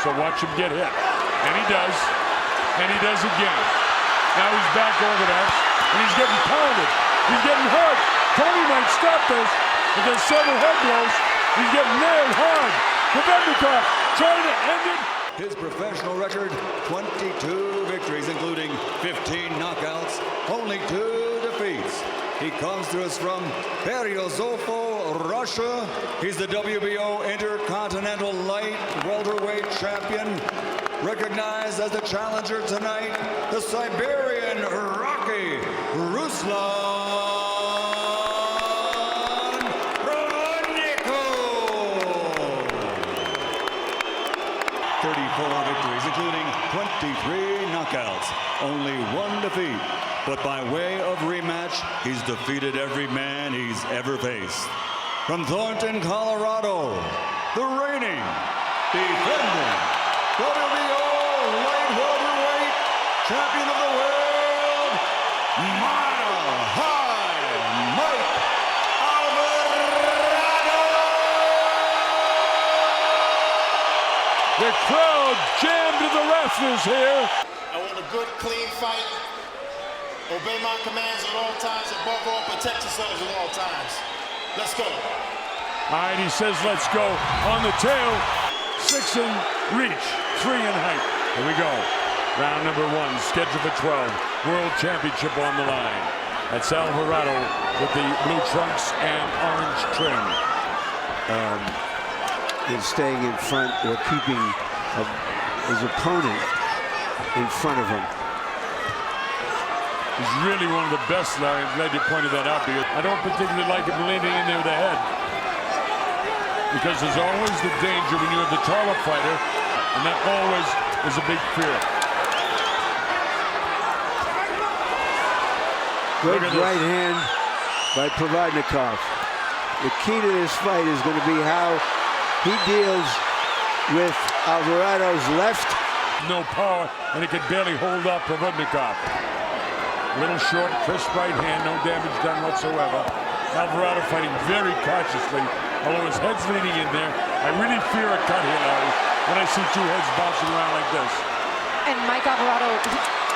so watch him get hit. And he does. And he does again. Now he's back orthodox, and he's getting pounded. He's getting hurt. Tony might stop this, but there's several head blows. He's getting nailed hard. Provodnikov trying to end it. His professional record, 22 victories, including 15 knockouts, only 2 defeats. He comes to us from Berezovka, Russia. He's the WBO Intercontinental Light Welterweight Champion. Recognized as the challenger tonight, the Siberian Rocky, Ruslan Provodnikov. 34 victories, including 23 knockouts, only 1 defeat. But by way of rematch, he's defeated every man he's ever faced. From Thornton, Colorado, the reigning, defending WBO light welterweight champion of the world, Mile High Mike Alvarado. The crowd jammed to the rafters here. I want a good, clean fight. Obey my commands at all times. Above all, protect yourselves at all times. Let's go. All right, he says let's go. On the tail, 6 in reach, 3 in height. Here we go. Round number 1, scheduled for 12. World Championship on the line. That's Alvarado with the blue trunks and orange trim. Is staying in front or keeping his opponent in front of him. He's really one of the best, Larry. I'm glad you pointed that out, because I don't particularly like him leaning in there with the head. Because there's always the danger when you have the taller fighter, and that always is a big fear. Good right hand by Provodnikov. The key to this fight is going to be how he deals with Alvarado's left. No power, and he can barely hold up Provodnikov. Little short, crisp right hand, no damage done whatsoever. Alvarado fighting very cautiously, although his head's leaning in there. I really fear a cut here, Larry, when I see 2 heads bouncing around like this. And Mike Alvarado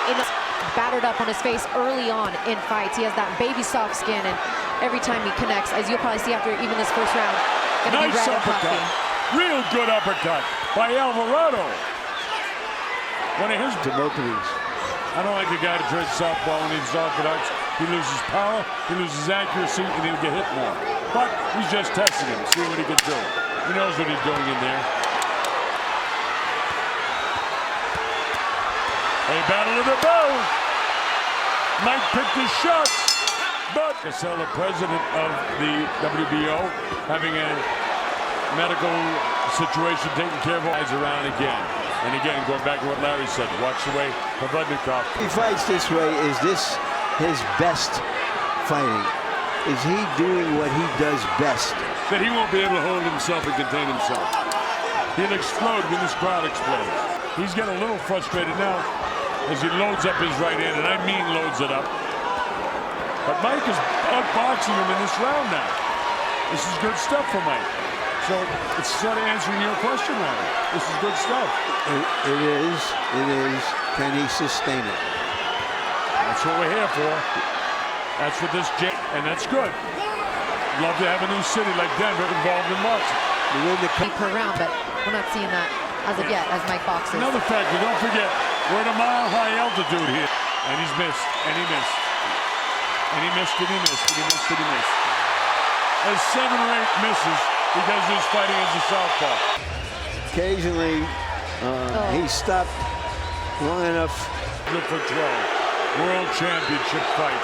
is battered up on his face early on in fights. He has that baby soft skin, and every time he connects, as you'll probably see after even this first round, gonna nice be red uppercut. and puffy. Real good uppercut by Alvarado. One of his openings. I don't like a guy to try southpaw when he's orthodox. He loses power, he loses accuracy, and he'll get hit more. But he's just testing him, see what he can do. He knows what he's doing in there. A battle of the bow. Mike picked his shots, but Cassell, the president of the WBO, having a medical situation taken care of, eyes around again. And again, going back to what Larry said, watch the way Provodnikov. He fights this way. Is this his best fighting? Is he doing what he does best? That he won't be able to hold himself and contain himself. He'll explode when this crowd explodes. He's getting a little frustrated now as he loads up his right hand, and I mean loads it up. But Mike is outboxing him in this round now. This is good stuff for Mike. So it's sort of answering your question, Larry. This is good stuff. It is. Can he sustain it? That's what we're here for. That's what this jam, and that's good. Love to have a new city like Denver involved in boxing. Per round, but we're not seeing that as of yet as Mike boxes. Another factor, don't forget, we're at a mile-high altitude here. And he's missed, and he missed. And he missed, and he missed, and he missed, and he missed. There's 7 or 8 misses because he's fighting as a southpaw. Occasionally, he stopped long enough. Good for 12. World Championship fight.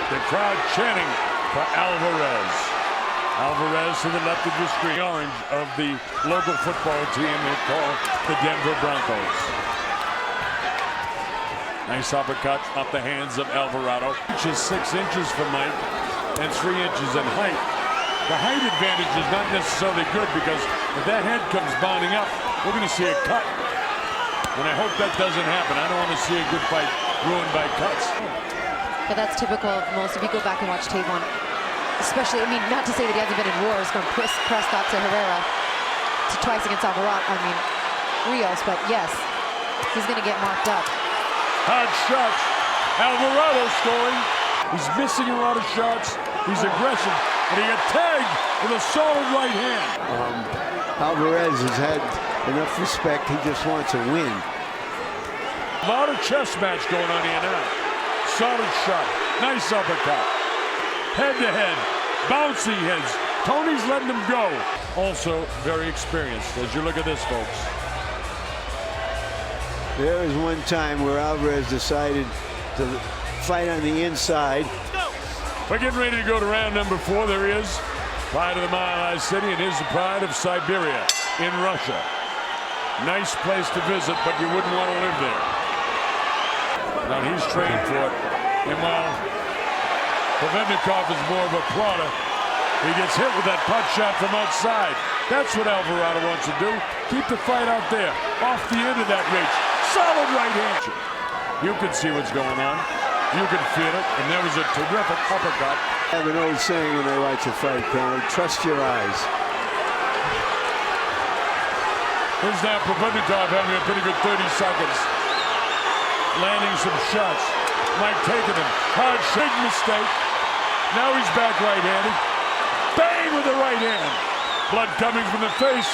The crowd chanting for Alvarez. Alvarez to the left of the screen. Orange of the local football team they call the Denver Broncos. Nice uppercut off the hands of Alvarado. 6 inches for Mike and 3 inches in height. The height advantage is not necessarily good, because if that head comes bounding up, we're going to see a cut. And I hope that doesn't happen. I don't want to see a good fight ruined by cuts. But that's typical of most. If you go back and watch tape on, especially, I mean, not to say that he hasn't been in wars, from Prescott to Herrera to twice against Alvarado. I mean, Rios, but yes, he's going to get marked up. Hard shots. Alvarado scoring. He's missing a lot of shots. He's aggressive, and he got tagged with a solid right hand. Alvarez has had enough respect. He just wants to win. A lot of chess match going on here now. Solid shot. Nice uppercut. Head to head. Bouncy heads. Tony's letting him go. Also very experienced as you look at this, folks. There was one time where Alvarez decided to fight on the inside. We're getting ready to go to round number 4. There he is. Pride of the Mile High City, and here's the pride of Siberia in Russia. Nice place to visit, but you wouldn't want to live there. Now he's trained for it. And while Provodnikov is more of a plotter, he gets hit with that punch shot from outside. That's what Alvarado wants to do. Keep the fight out there, off the end of that reach. Solid right hand. You can see what's going on. You can feel it, and there was a terrific uppercut. I have an old saying when I watch a fight, Colonel, trust your eyes. Here's now Provodnikov having a pretty good 30 seconds. Landing some shots. Mike taking them. Hard shot. Big mistake. Now he's back right-handed. Bang with the right hand. Blood coming from the face.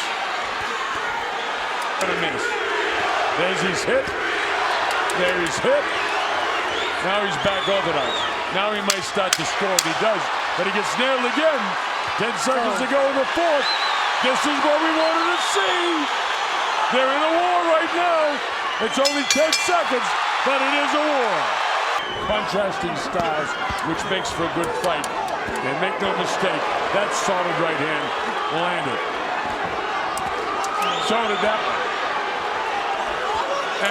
And a miss. There's his hit. There he's hit. Now he's back organized. Now he might start to score. He does, but he gets nailed again. 10 seconds to go in the 4th. This is what we wanted to see. They're in a war right now. It's only 10 seconds, but it is a war. Contrasting styles, which makes for a good fight. And make no mistake, that solid right hand landed. So did that one.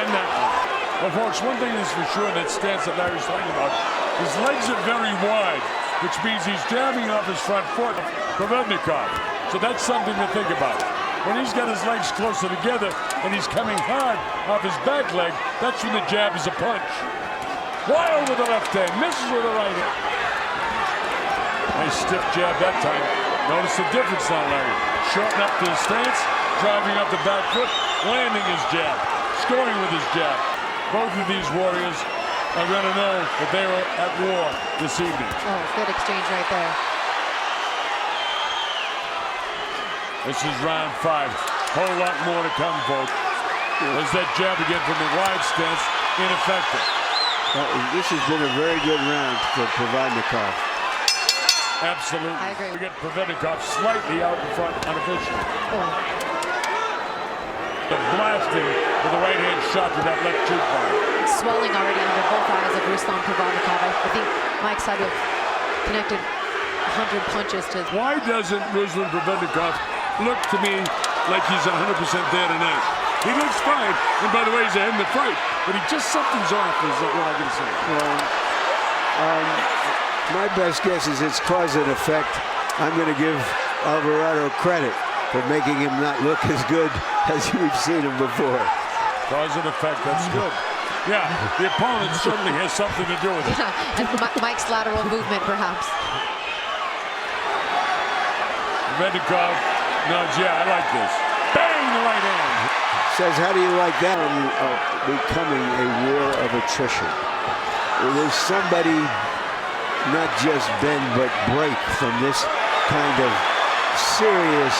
And that one. Well, folks, one thing is for sure, that stance that Larry's talking about, his legs are very wide, which means he's jamming off his front foot, Provodnikov. So that's something to think about. When he's got his legs closer together and he's coming hard off his back leg, that's when the jab is a punch. Wild with the left hand, misses with the right hand. Nice stiff jab that time. Notice the difference now, Larry. Shorten up to the stance, driving up the back foot, landing his jab, scoring with his jab. Both of these warriors are going to know that they were at war this evening. Oh, good exchange right there. This is round 5. Whole lot more to come, folks. There's that jab again from the wide stance, ineffective. This has been a very good round for Provodnikov. Absolutely. I agree. We get Provodnikov slightly out in front unofficially. Oh. The blasting with the right hand shot to that left cheekbone. Swelling already under both eyes of Ruslan Provodnikov. I think Mike's had to have connected 100 punches to... Why doesn't Ruslan Provodnikov look to me like he's 100% there tonight? He looks fine, and by the way, he's ahead in the fight, but something's off, is what I can say. Well, my best guess is it's cause and effect. I'm going to give Alvarado credit for making him not look as good as we've seen him before. Cause and effect, that's good. Yeah, the opponent certainly has something to do with it. Yeah, and Mike's lateral movement, perhaps. Provodnikov nods, yeah, I like this. Bang, the right hand. Says, how do you like that? Becoming a war of attrition. Will somebody not just bend but break from this kind of serious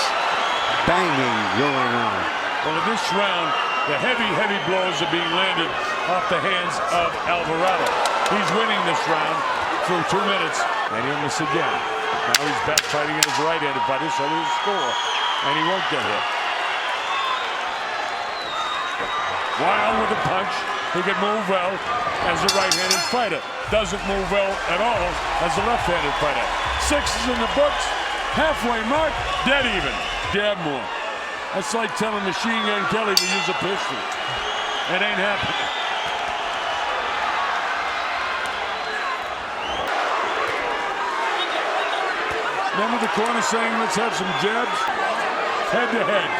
banging going on? Well, in this round, the heavy blows are being landed off the hands of Alvarado. He's winning this round through 2 minutes, and he'll miss again. Now he's back fighting in his right-handed fighter, so he'll score, and he won't get hit. Wild with a punch. He can move well as a right-handed fighter. Doesn't move well at all as a left-handed fighter. 6 is in the books. Halfway mark, dead even. Jab more. That's like telling Machine Gun Kelly to use a pistol. It ain't happening. Remember the corner saying, let's have some jabs? Head to head.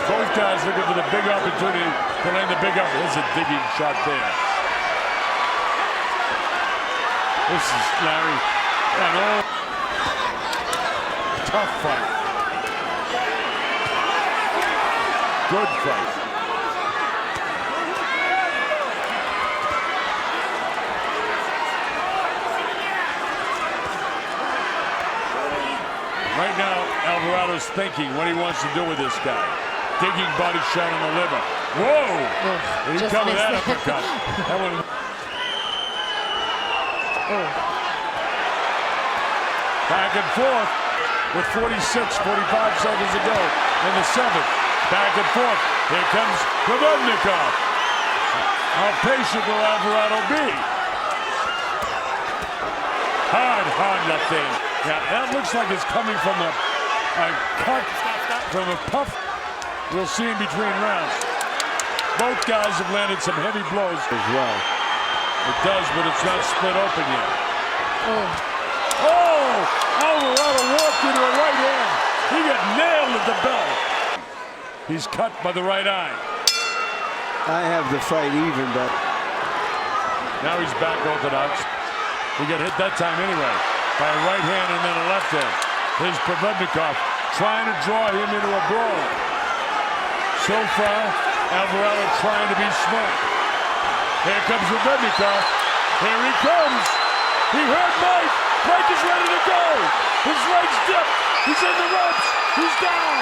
Both guys looking for the big opportunity to land the big up. There's a digging shot there. This is Larry. And all tough fight. good fight. Right now, Alvarado's thinking what he wants to do with this guy. Digging body shot on the liver. Whoa! Did he cover that uppercut? That one. Back and forth with 45 seconds to go in the 7th. Back and forth. Here comes Provodnikov. How patient will Alvarado be? Hard left hand. Yeah, that looks like it's coming from a cut, from a puff. We'll see in between rounds. Both guys have landed some heavy blows as well. It does, but it's not split open yet. Oh! Alvarado walked into a right hand. He got nailed at the bell. He's cut by the right eye. I have the fight even, but now he's back orthodox. He got hit that time anyway by a right hand and then a left hand. Here's Provodnikov trying to draw him into a brawl. So far, Alvarado trying to be smart. Here comes Provodnikov. Here he comes. He hurt Mike. Mike is ready to go. His legs dip. He's in the ropes. He's down.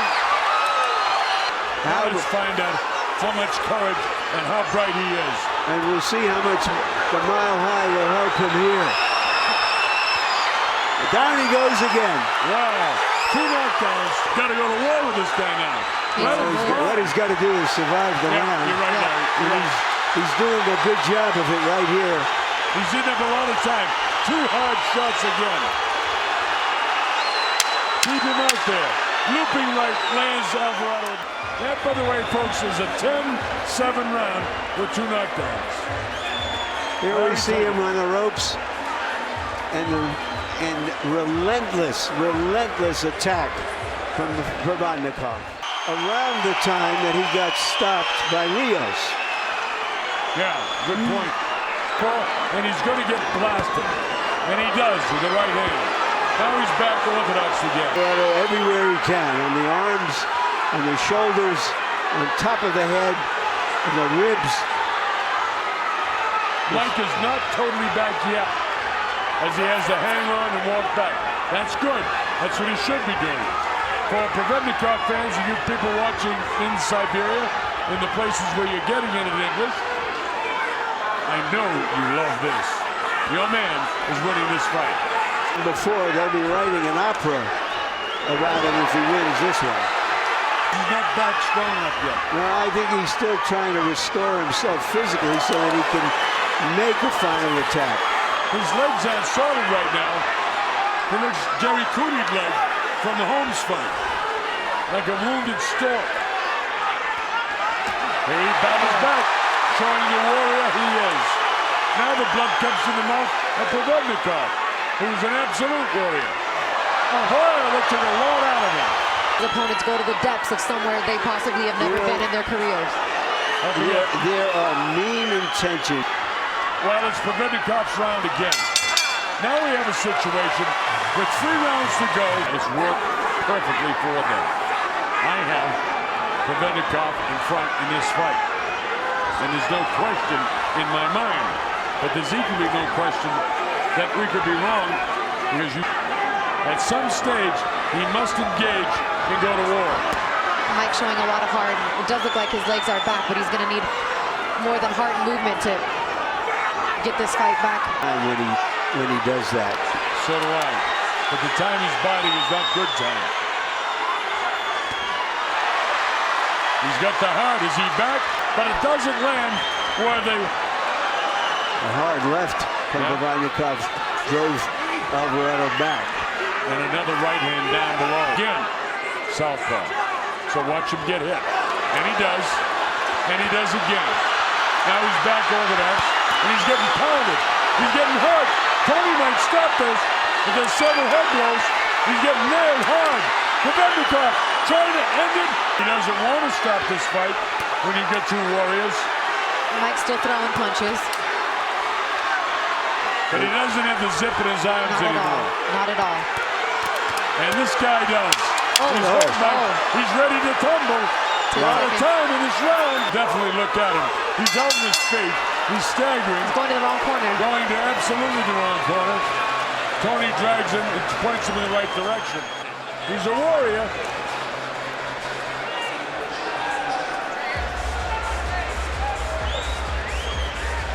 Now let's find out how much courage and how bright he is. and we'll see how much the mile high will help him here. Down he goes again. Wow. 2 knockdowns. Got to go to war with this guy now. What he's got to do is survive the round. You're right, Larry. He's doing a good job of it right here. He's in there below the time. 2 hard shots again. Keep him out there. Looping right lands Alvarado. That, by the way, folks, is a 10-7 round with 2 knockdowns. Here we see him on the ropes, and relentless attack from Provodnikov. Around the time that he got stopped by Rios. Yeah, good point. And he's going to get blasted. And he does with the right hand. Now he's back to orthodox again. Everywhere he can, on the arms, on the shoulders, on top of the head, on the ribs. Mike is not totally back yet, as he has to hang on and walk back. That's good. That's what he should be doing. For Provodnikov fans and you people watching in Siberia, in the places where you're getting it in English, I know you love this. Your man is winning this fight. Before, they'll be writing an opera about him if he wins this one. He's not back strong enough yet. No, I think he's still trying to restore himself physically so that he can make a final attack. His legs aren't solid right now. He looks Jerry Cooney'd leg from the Holmes fight, like a wounded stork. Here he battles back, showing the warrior he is. Now the blood comes to the mouth of Provodnikov, who's an absolute warrior. Oh, that took a lot out of him. The opponents go to the depths of somewhere they possibly have never been in their careers. There are mean intentions. Well, it's Provodnikov's round again. Now we have a situation with 3 rounds to go. It's worked perfectly for them. I have Provodnikov in front in this fight. And there's no question in my mind. But there's equally no question that we could be wrong, because at some stage he must engage and go to war. Mike showing a lot of heart. It does look like his legs are back, but he's going to need more than heart movement to get this fight back. When he does that. So do I. But the time he's biting is not good time. He's got the heart. Is he back? But it doesn't land where they... A hard left from Provodnikov drove Alvarado back. And another right hand down below. Again, southpaw. So watch him get hit. And he does. And he does again. Now he's back orthodox. And he's getting pounded. He's getting hurt. Tony might stop this. But there's several head blows. He's getting nailed hard. Provodnikov trying to end it. He doesn't want to stop this fight when you get 2 warriors. Mike's still throwing punches. But he doesn't have the zip in his arms anymore. Not at all. And this guy does. He's ready to tumble. to A lot of the second. time in this round. Definitely look at him. He's out in his feet. He's staggering. He's going to the wrong corner. Going to absolutely the wrong corner. Tony drags him and points him in the right direction. He's a warrior.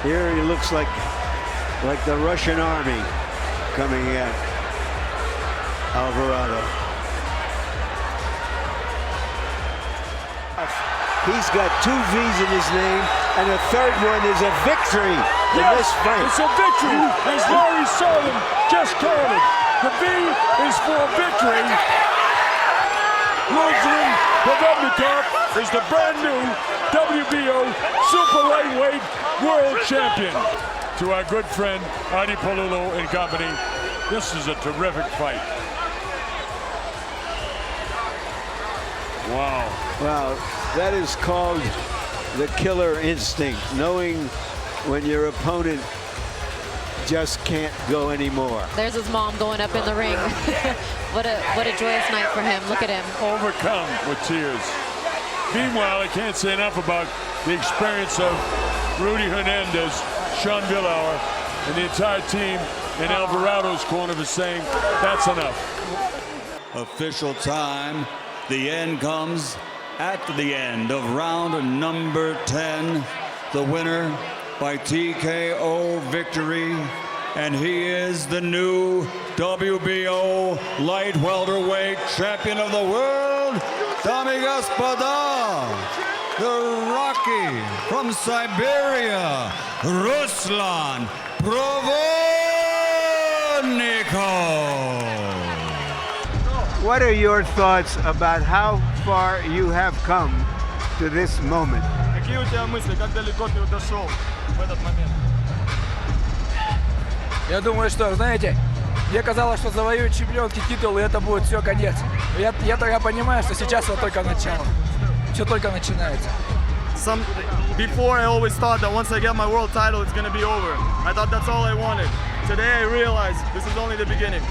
Here he looks like the Russian army coming at Alvarado. He's got 2 V's in his name, and a third one is a victory in this fight. It's a victory, as Larry Sullivan just called it. The V is for victory. Ruslan Provodnikov is the brand new WBO super lightweight world champion. To our good friend Adi Palulu and company, this is a terrific fight. Wow. Wow, that is called the killer instinct, knowing when your opponent just can't go anymore. There's his mom going up in the ring. What a joyous night for him. Look at him. Overcome with tears. Meanwhile, I can't say enough about the experience of Rudy Hernandez, Sean Villauer, and the entire team in Alvarado's corner for saying that's enough. Official time. The end comes at the end of round number 10. The winner by TKO victory. And he is the new WBO light welterweight champion of the world, Dami Gospoda, the Rocky from Siberia, Ruslan Provodnikov. What are your thoughts about how far you have come to this moment? Какие у тебя мысли, как далеко ты дошел в этот момент? Я думаю, что, знаете, мне казалось, что завоюю чемпионский титул, и это будет все, конец. Я понимаю, что сейчас это только начало. Все только начинается. Before I always thought that once I get my world title, it's going to be over. I thought that's all I wanted. Today I realized this is only the beginning.